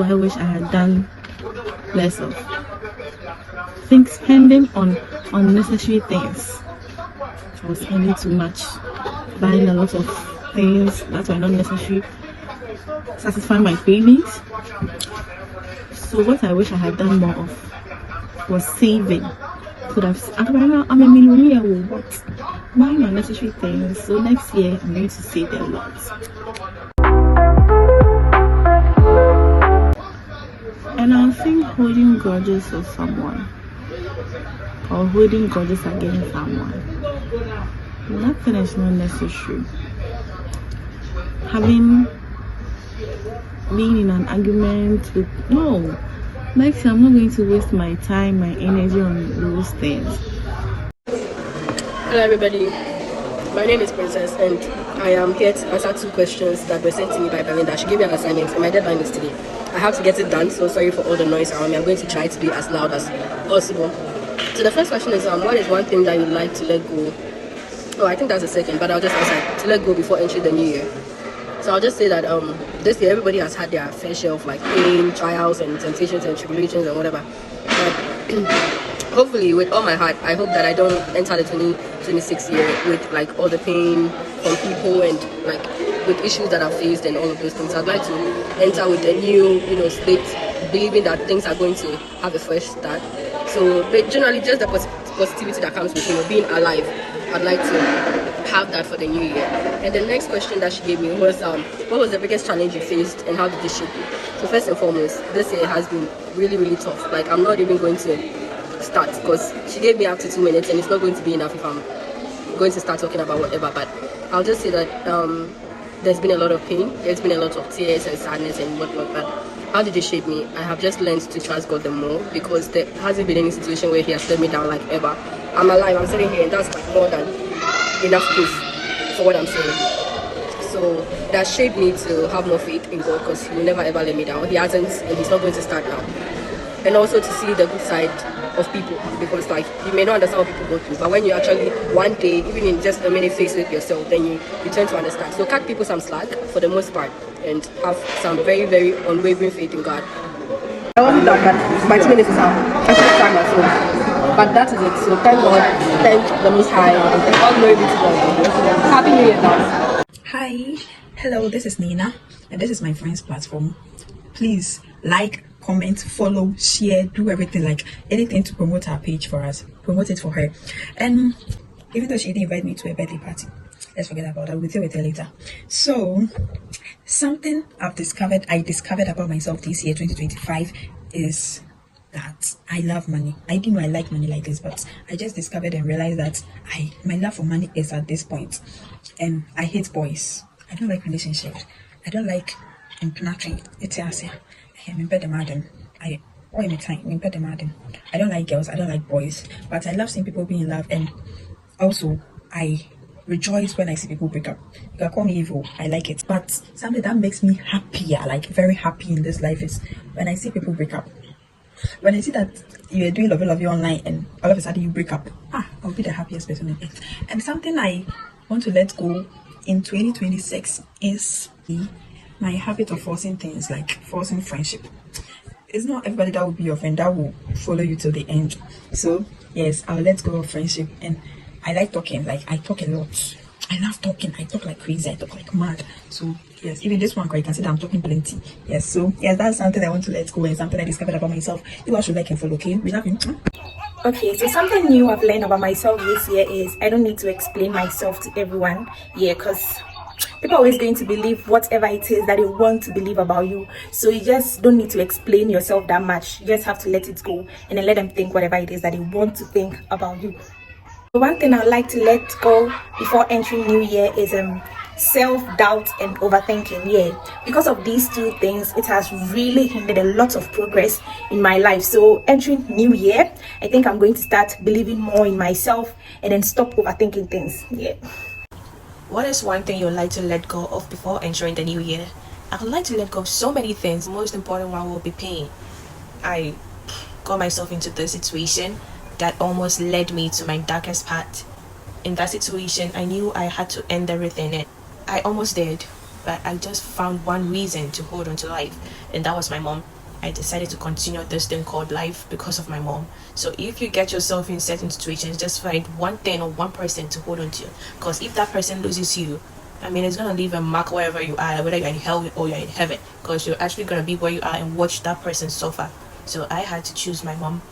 do I wish I had done less of? I think spending on unnecessary things. I was spending too much, buying a lot of things that were not necessary, satisfying my cravings. So what I wish I had done more of was saving. So that I'm a millionaire, but buying unnecessary things. So next year I'm going to save a lot. And I think holding grudges for someone or holding grudges against someone, nothing is not necessary. Being in an argument with no. Next year I'm not going to waste my time, my energy on those things. Hello everybody, my name is Princess and I am here to answer 2 questions that were sent to me by Belinda. She gave me an assignment and my deadline is today. I have to get it done, so sorry for all the noise around me. I'm going to try to be as loud as possible. So the first question is, what is one thing that you'd like to let go? Oh, I think that's the second, but I'll just answer to let go before entering the new year. So I'll just say that this year everybody has had their fair share of like pain, trials and temptations and tribulations and whatever. But hopefully with all my heart, I hope that I don't enter the 2026 year with like all the pain from people and like with issues that I've faced and all of those things. I'd like to enter with a new, state, believing that things are going to have a fresh start. So but generally just the positivity that comes with being alive, I'd like to have that for the new year. And the next question that she gave me was what was the biggest challenge you faced and how did it shape you? So first and foremost, this year has been really, really tough. Like I'm not even going to start because she gave me up to 2 minutes and it's not going to be enough if I'm going to start talking about whatever. But I'll just say that there's been a lot of pain, there's been a lot of tears and sadness and whatnot. But how did it shape me? I have just learned to trust God the more because there hasn't been any situation where He has let me down like ever. I'm alive, I'm sitting here and that's like more than enough proof for what I'm saying. So that shaped me to have more faith in God because He will never ever let me down. He hasn't and He's not going to start now. And also to see the good side of people because like you may not understand what people go through, but when you actually one day, even in just a minute, face with yourself, then you tend to understand. So cut people some slack for the most part and have some very, very unwavering faith in God. I wasn't done, but my 2 minutes is out. I should have time myself. But that is it. So thank God, thank the Most High, and all glory be to God. Happy New Year, guys. Hi, hello, this is Nina, and this is my friend's platform. Please like, comment, follow, share, do everything, like anything to promote our page for us, promote it for her. And even though she didn't invite me to a birthday party, let's forget about that. We'll deal with her later. So something I discovered about myself this year 2025 is that I love money. I didn't know I like money like this, but I just discovered and realized that my love for money is at this point. And I hate boys. I don't like relationships. I don't like penetration. It's I am in bed I don't like girls. I don't like boys. But I love seeing people be in love, and also I rejoice when I see people break up. You can call me evil, I like it. But something that makes me happier, like very happy in this life, is when I see people break up. When I see that you're doing lovey online and all of a sudden you break up, I'll be the happiest person on earth. And something I want to let go in 2026 is my habit of forcing things, like forcing friendship. It's not everybody that will be your friend that will follow you till the end. So yes, I'll let go of friendship. And I like talking, like I talk a lot. I love talking. I talk like crazy. I talk like mad. So yes, even this one, you can see that I'm talking plenty. Yes, so yes, that's something I want to let go and something I discovered about myself. You all should like and follow, okay? We love you. Okay, so something new I've learned about myself this year is I don't need to explain myself to everyone. Yeah, because people are always going to believe whatever it is that they want to believe about you. So you just don't need to explain yourself that much. You just have to let it go and then let them think whatever it is that they want to think about you. One thing I'd like to let go before entering new year is self-doubt and overthinking. Yeah, because of these two things, it has really hindered a lot of progress in my life. So entering new year, I think I'm going to start believing more in myself and then stop overthinking things. Yeah. What is one thing you'd like to let go of before entering the new year? I would like to let go of so many things. The most important one will be pain. I got myself into this situation that almost led me to my darkest part. In that situation, I knew I had to end everything, and I almost did. but I just found one reason to hold on to life, and that was my mom. I decided to continue this thing called life because of my mom. So if you get yourself in certain situations, just find one thing or one person to hold on to, because if that person loses you, I mean, it's gonna leave a mark wherever you are, whether you're in hell or you're in heaven, because you're actually gonna be where you are and watch that person suffer. So I had to choose my mom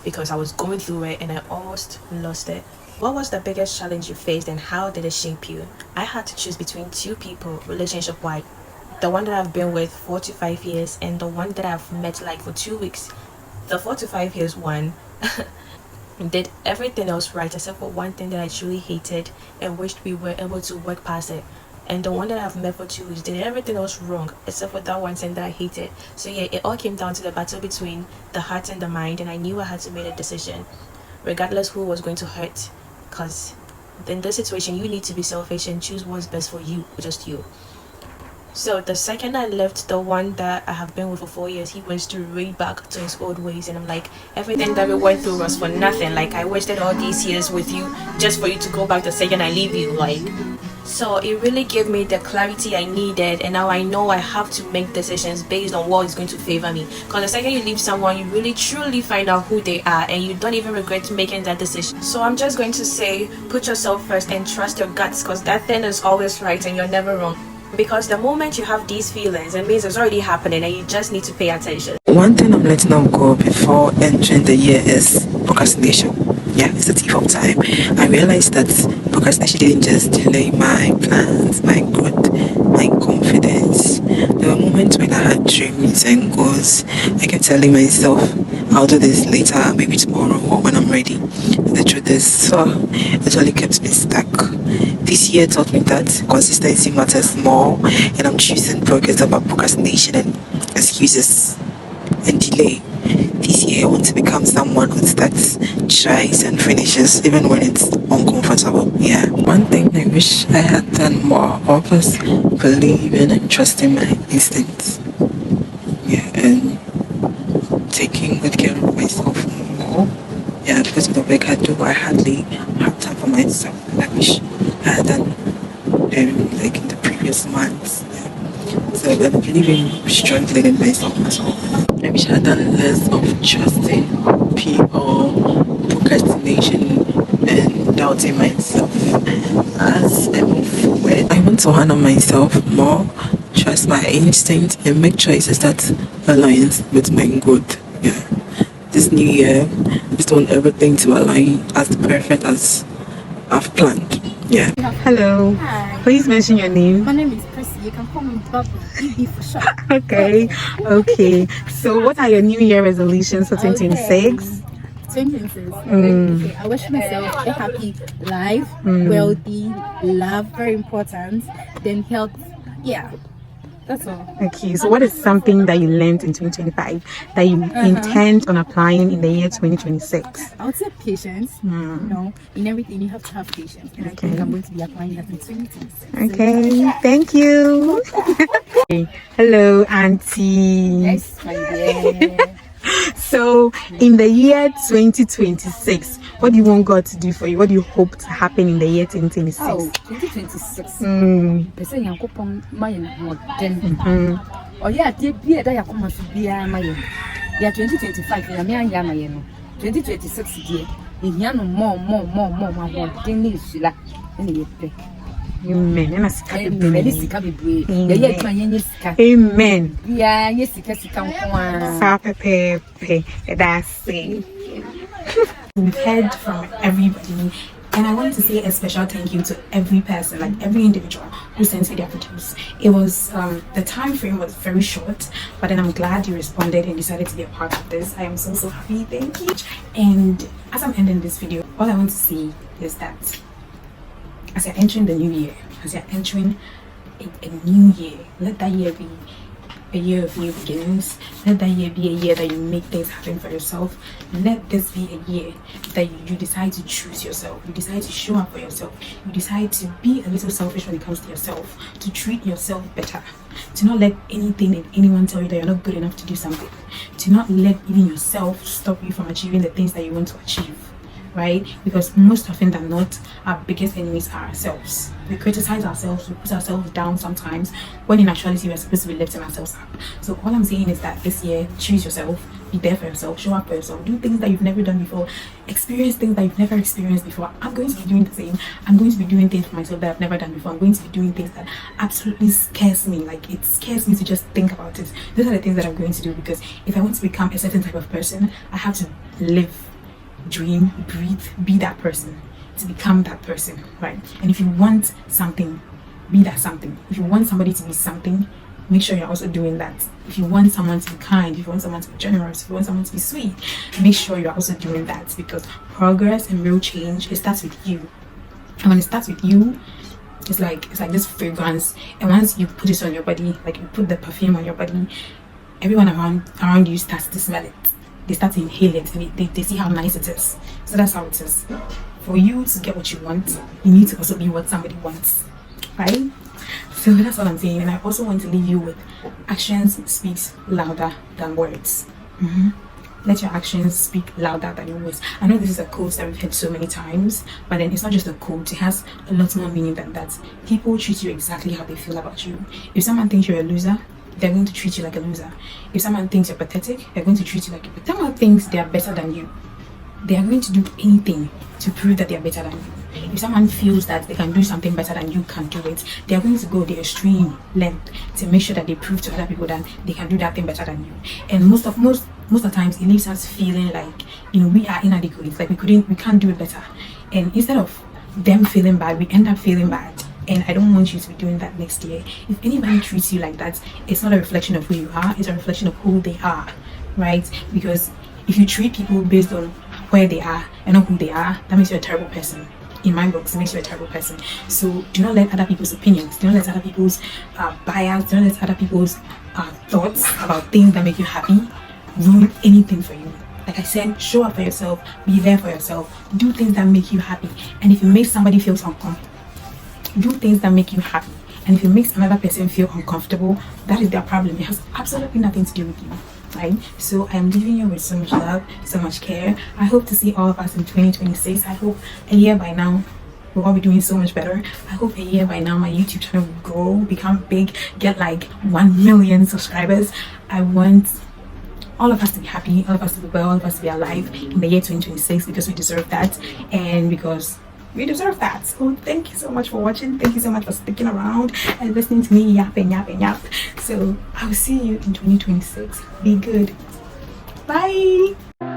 because I was going through it and I almost lost it. What was the biggest challenge you faced and how did it shape you? I had to choose between two people, relationship wise. The one that I've been with 4 to 5 years and the one that I've met like for 2 weeks. The 4 to 5 years one did everything else right except for one thing that I truly hated and wished we were able to work past it. And the one that I've met for 2 weeks did everything else wrong except for that one thing that I hated. So yeah, it all came down to the battle between the heart and the mind, and I knew I had to make a decision regardless who was going to hurt, because in this situation you need to be selfish and choose what's best for you, just you. So the second I left the one that I have been with for 4 years, he went straight back to his old ways, and I'm like, everything that we went through was for nothing. Like, I wasted all these years with you just for you to go back the second I leave you. Like, so it really gave me the clarity I needed, and now I know I have to make decisions based on what is going to favor me. Because the second you leave someone, you really truly find out who they are and you don't even regret making that decision. So I'm just going to say, put yourself first and trust your guts, because that thing is always right and you're never wrong. Because the moment you have these feelings, it means it's already happening and you just need to pay attention. One thing I'm letting them go before entering the year is procrastination. Yeah, it's a thief of time. I realized that procrastination didn't just delay my plans, my growth, my confidence. There were moments when I had dreams and goals. I kept telling myself, I'll do this later, maybe tomorrow or when I'm ready. And the truth is, it actually kept me stuck. This year taught me that consistency matters more, and I'm choosing progress over procrastination and excuses and delay. This year I want to become someone who starts, tries and finishes even when it's uncomfortable. Yeah. One thing I wish I had done more of was believing and trusting my instincts. Yeah, and taking good care of myself more. Yeah, because of the work I do, I hardly have time for myself. I wish I had done like in the previous months. Yeah. So I believe in struggling in myself as well. I wish I had done less of trusting people, procrastination, and doubting myself as I move forward. I want to honor myself more, trust my instinct, and make choices that align with my growth. Yeah. This new year, I just want everything to align as perfect as I've planned. Yeah. Hello. Hi. Please mention your name. My name is Prissy. You can call me Bubble. BB for short. Okay. So, what are your New Year resolutions for 2026? 2026. Okay. I wish myself a happy life, wealthy, love, very important. Then health. Yeah. That's all. Okay. So, what is something that you learned in 2025 that you intend on applying in the year 2026? I would say patience. You know, in everything you have to have patience. And I think I'm going to be applying that in 2026. Okay. Thank you. Hello, Auntie. Yes, my dear. So, in the year 2026, what do you want God to do for you? What do you hope to happen in the year 2026? Oh, 2026. Person Yankopon Mayan modern. Oh, yeah, dear, dear, Yakoma should be a Mayan. Yeah, 2025, Yamayan. 2026, dear. In Yano, more, Dennis, and you pick. Amen. Amen. Yeah, yes, because you can That's it. We've heard from everybody, and I want to say a special thank you to every person, like every individual who sent me their videos. It was the time frame was very short, but then I'm glad you responded and decided to be a part of this. I am so happy. Thank you. And as I'm ending this video, all I want to say is that as you're entering the new year, as you're entering a new year, let that year be a year of new beginnings. Let that year be a year that you make things happen for yourself. Let this be a year that you decide to choose yourself. You decide to show up for yourself. You decide to be a little selfish when it comes to yourself. To treat yourself better. To not let anything and anyone tell you that you're not good enough to do something. To not let even yourself stop you from achieving the things that you want to achieve. right? Because most often than not, our biggest enemies are ourselves. We criticize ourselves, we put ourselves down sometimes, when in actuality we're supposed to be lifting ourselves up. So all I'm saying is that this year, choose yourself, be there for yourself, show up for yourself, do things that you've never done before, experience things that you've never experienced before. I'm going to be doing the same. I'm going to be doing things for myself that I've never done before. I'm going to be doing things that absolutely scares me. Like, it scares me to just think about it. Those are the things that I'm going to do, because if I want to become a certain type of person, I have to live, dream, breathe, be that person, to become that person, right? And if you want something, be that something. If you want somebody to be something, make sure you're also doing that. If you want someone to be kind, if you want someone to be generous, if you want someone to be sweet, make sure you're also doing that, because progress and real change, it starts with you. And when it starts with you, it's like this fragrance, and once you put it on your body, like you put the perfume on your body, everyone around you starts to smell it. They start to inhale it, and they see how nice it is. So that's how it is. For you to get what you want, you need to also be what somebody wants, right? So that's what I'm saying. And I also want to leave you with actions speak louder than words. Let your actions speak louder than your words. I know this is a quote that we've heard so many times, but then it's not just a quote. It has a lot more meaning than that. People treat you exactly how they feel about you. If someone thinks you're a loser, they're going to treat you like a loser. If someone thinks you're pathetic, they're going to treat you like a pathetic. If someone thinks they are better than you, they are going to do anything to prove that they are better than you. If someone feels that they can do something better than you can do it, they are going to go the extreme length to make sure that they prove to other people that they can do that thing better than you. And most of the times, it leaves us feeling like, you know, we are inadequate, like we can't do it better. And instead of them feeling bad, we end up feeling bad. And I don't want you to be doing that next year. If anybody treats you like that, it's not a reflection of who you are, it's a reflection of who they are, right? Because if you treat people based on where they are and not who they are, that makes you a terrible person. In my books, it makes you a terrible person. So do not let other people's opinions, do not let other people's bias, do not let other people's thoughts about things that make you happy ruin anything for you. Like I said, show up for yourself, be there for yourself, do things that make you happy. And if you make somebody feel uncomfortable, do things that make you happy. And if it makes another person feel uncomfortable, that is their problem. It has absolutely nothing to do with you, right? So I am leaving you with so much love, so much care. I hope to see all of us in 2026. I hope a year by now we'll all be doing so much better. I hope a year by now my YouTube channel will grow, become big, get like 1 million subscribers. I want all of us to be happy, all of us to be well, all of us to be alive in the year 2026, because we deserve that, and because we deserve that. So thank you so much for watching. Thank you so much for sticking around and listening to me yap and yap and yap. So I will see you in 2026. Be good. Bye.